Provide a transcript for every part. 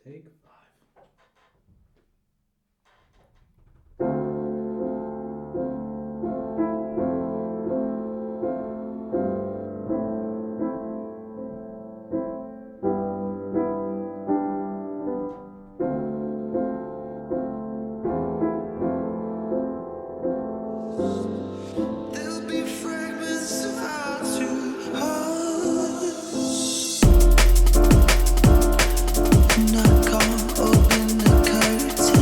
Take five. There'll be fragments of our two hearts. Knock on, open the curtain.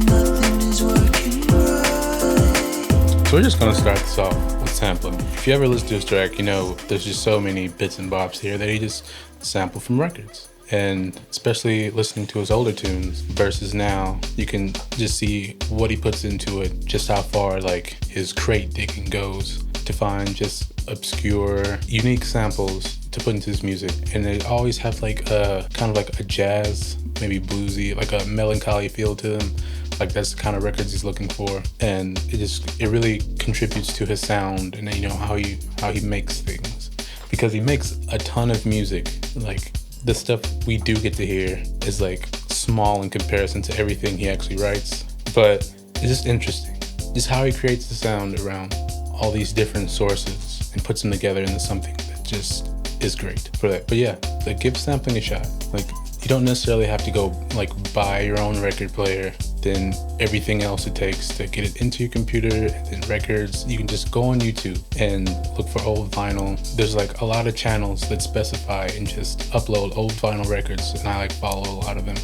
Nothing is working right. So we're just gonna start this off with sampling. If you ever listen to his track, you know there's just so many bits and bobs here that he just sampled from records. And especially listening to his older tunes versus now, you can just see what he puts into it, just how far like his crate digging goes to find just obscure, unique samples to put into his music. And they always have like a kind of like a jazz, maybe bluesy, like a melancholy feel to them. Like that's the kind of records he's looking for, and it really contributes to his sound and you know how he makes things, because he makes a ton of music. Like the stuff we do get to hear is like small in comparison to everything he actually writes, but it's just interesting, just how he creates the sound around all these different sources and puts them together into something that just is great for that. But yeah, like give sampling a shot. Like you don't necessarily have to go like buy your own record player, then everything else it takes to get it into your computer, and then records. You can just go on YouTube and look for old vinyl. There's like a lot of channels that specify and just upload old vinyl records, and I like follow a lot of them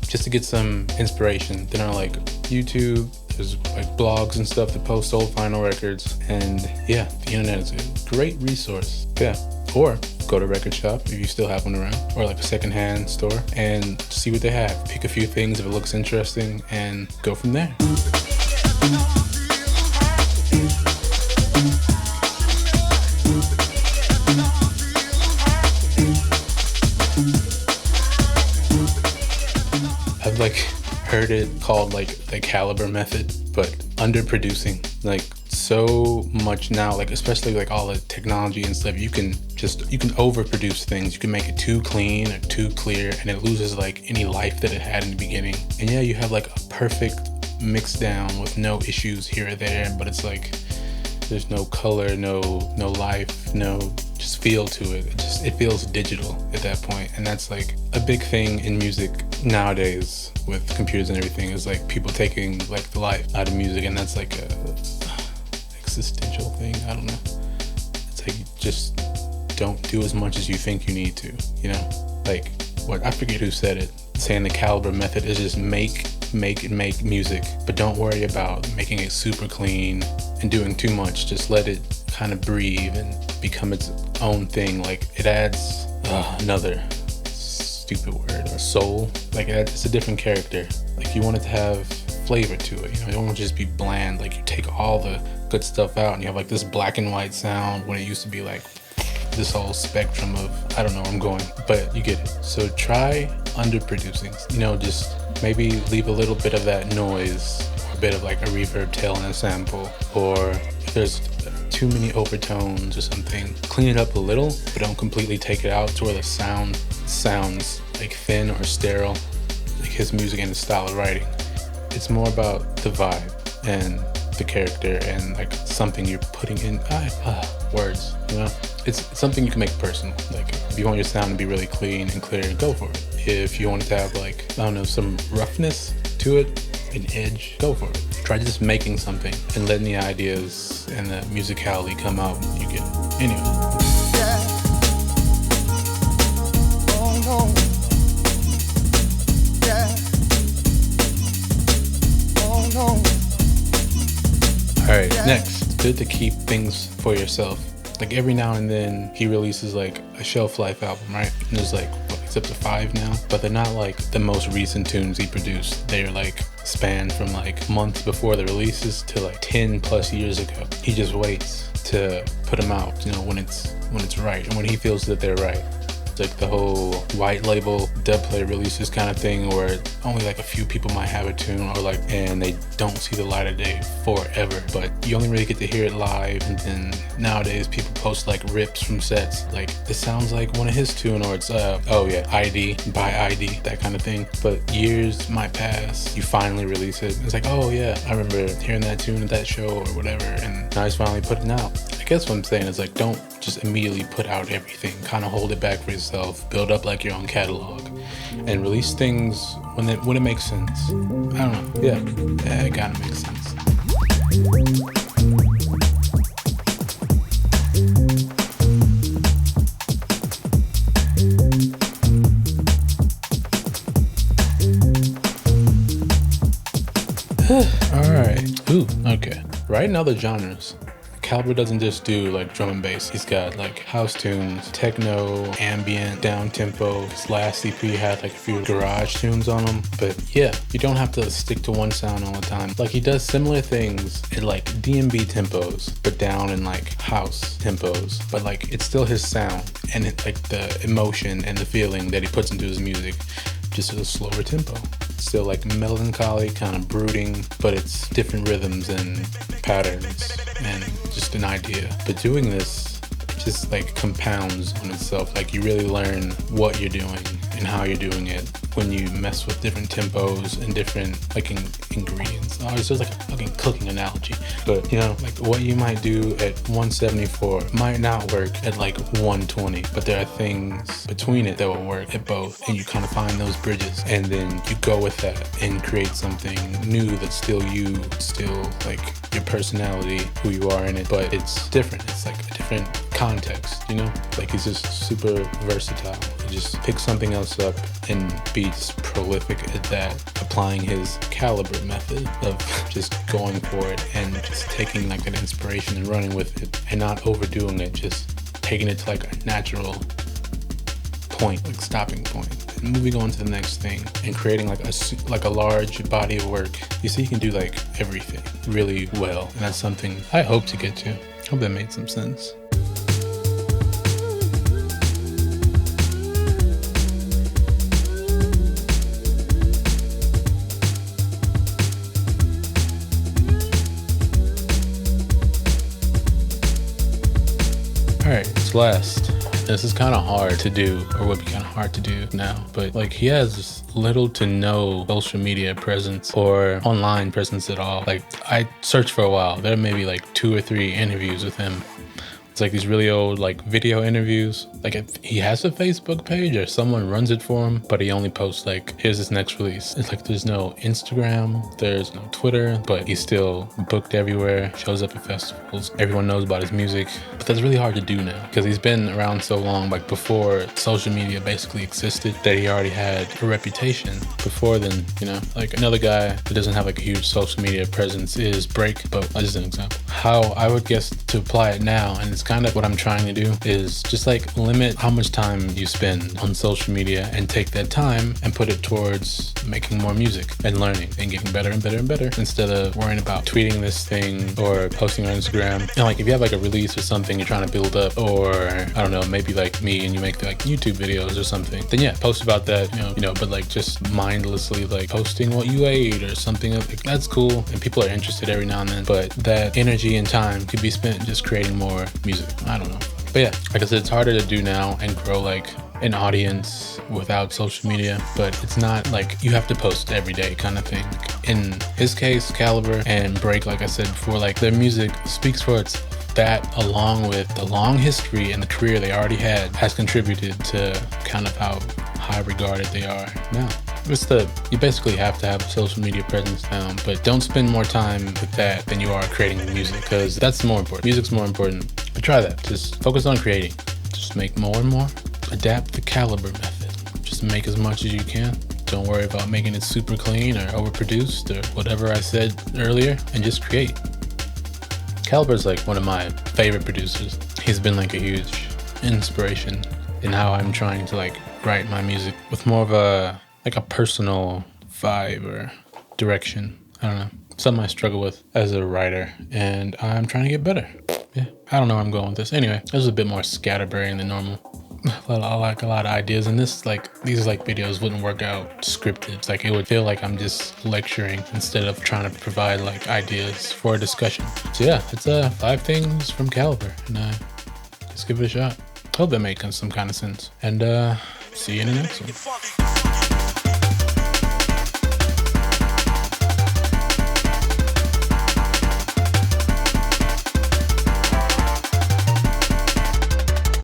just to get some inspiration. Then on like YouTube, there's like blogs and stuff that post old vinyl records, and yeah, the internet is a great resource. Yeah. Or go to a record shop if you still have one around, or like a secondhand store, and see what they have. Pick a few things if it looks interesting and go from there. I've like heard it called like the Calibre method, but underproducing. Like so much now, like especially like all the technology and stuff, you can overproduce things. You can make it too clean or too clear, and it loses like any life that it had in the beginning. And yeah, you have like a perfect mix down with no issues here or there, but it's like there's no color, no life, no just feel to it. It feels digital at that point. And that's like a big thing in music nowadays with computers and everything, is like people taking like the life out of music, and that's like a existential thing. I don't know. It's like you just don't do as much as you think you need to, you know? Like what, I forget who said it, saying the Calibre method is just make music, but don't worry about making it super clean and doing too much. Just let it kind of breathe and become its own thing. Like it adds another stupid word, or soul. Like it's a different character. Like you want it to have flavor to it, you know? You don't want to just be bland. Like you take all the good stuff out and you have like this black and white sound when it used to be like this whole spectrum of, I don't know where I'm going, but you get it. So try underproducing, you know, just maybe leave a little bit of that noise, or a bit of like a reverb tail in a sample, or if there's too many overtones or something, clean it up a little, but don't completely take it out to where the sound sounds like thin or sterile, like his music and his style of writing. It's more about the vibe and the character and like something you're putting in words, you know? It's something you can make personal. Like if you want your sound to be really clean and clear, go for it. If you want it to have like, I don't know, some roughness to it, an edge, go for it. Try just making something and letting the ideas and the musicality come out when you get it. Anyway. Oh no. Oh no. Alright, next. It's good to keep things for yourself. Like every now and then he releases like a shelf life album, right? And there's like, what, it's up to 5 now? But they're not like the most recent tunes he produced. They're like spanned from like months before the releases to like 10 plus years ago. He just waits to put them out, you know, when it's right and when he feels that they're right. It's like the whole white label dubplate releases kind of thing where only like a few people might have a tune or like, and they don't see the light of day forever, but you only really get to hear it live. And then nowadays people post like rips from sets, like this sounds like one of his tune, or it's oh yeah, ID by ID, that kind of thing. But years might pass, you finally release it, it's like, oh yeah, I remember hearing that tune at that show or whatever, and now he's finally putting out. I guess what I'm saying is like, don't just immediately put out everything. Kind of hold it back for yourself, build up like your own catalog, and release things when it makes sense. I don't know, yeah, it gotta make sense. All right. Ooh, okay. Right now the genres. Calibre doesn't just do like drum and bass. He's got like house tunes, techno, ambient, down tempo. His last EP had like a few garage tunes on them. But yeah, you don't have to stick to one sound all the time. Like he does similar things in like D&B tempos, but down in like house tempos. But like it's still his sound and like the emotion and the feeling that he puts into his music, just at a slower tempo. Still like melancholy, kind of brooding, but it's different rhythms and patterns and just an idea. But doing this just like compounds on itself. Like you really learn what you're doing and how you're doing it when you mess with different tempos and different like ingredients. Oh, it's just like a fucking cooking analogy. But you know, like what you might do at 174 might not work at like 120, but there are things between it that will work at both, and you kind of find those bridges, and then you go with that and create something new that's still you, still like your personality, who you are in it, but it's different. It's like a different context, you know? Like he's just super versatile. He just pick something else up and be just prolific at that, applying his Calibre method of just going for it and just taking like an inspiration and running with it and not overdoing it, just taking it to like a natural point, like stopping point, and moving on to the next thing and creating like a large body of work. You see, you can do like everything really well, and that's something I hope to get to. Hope that made some sense. Alright, it's last. This is kind of hard to do, or would be kind of hard to do now, but like he has little to no social media presence or online presence at all. Like I searched for a while, there may be like 2 or 3 interviews with him. It's like these really old like video interviews. Like if he has a Facebook page or someone runs it for him, but he only posts like, here's his next release. It's like there's no Instagram, there's no Twitter, but he's still booked everywhere, shows up at festivals. Everyone knows about his music, but that's really hard to do now because he's been around so long, like before social media basically existed, that he already had a reputation before then, you know? Like another guy that doesn't have like a huge social media presence is Break, but that's just an example. How I would guess to apply it now, and it's kind of what I'm trying to do, is just like limit how much time you spend on social media and take that time and put it towards making more music and learning and getting better and better and better, instead of worrying about tweeting this thing or posting on Instagram. And like if you have like a release or something you're trying to build up, or I don't know, maybe like me and you make like YouTube videos or something, then yeah, post about that, you know, but like just mindlessly like posting what you ate or something, like that's cool and people are interested every now and then, but that energy and time could be spent just creating more music. I don't know. But yeah, like I said, it's harder to do now and grow like an audience without social media, but it's not like you have to post every day kind of thing. In his case, Calibre and Break, like I said before, like their music speaks for itself. That, along with the long history and the career they already had, has contributed to kind of how high regarded they are now. You basically have to have a social media presence now, but don't spend more time with that than you are creating music, because that's more important. Music's more important. But try that. Just focus on creating. Just make more and more. Adapt the Calibre method. Just make as much as you can. Don't worry about making it super clean or overproduced or whatever I said earlier, and just create. Calibre's like one of my favorite producers. He's been like a huge inspiration in how I'm trying to like write my music with more of a personal vibe or direction. I don't know. Something I struggle with as a writer, and I'm trying to get better. Yeah, I don't know where I'm going with this. Anyway, this is a bit more scatterbrained than normal. like a lot of ideas, and these like videos wouldn't work out scripted. It's like it would feel like I'm just lecturing instead of trying to provide like ideas for a discussion. So yeah, it's 5 things from Calibre, and just give it a shot. Hope that makes some kind of sense, and see you in the next one.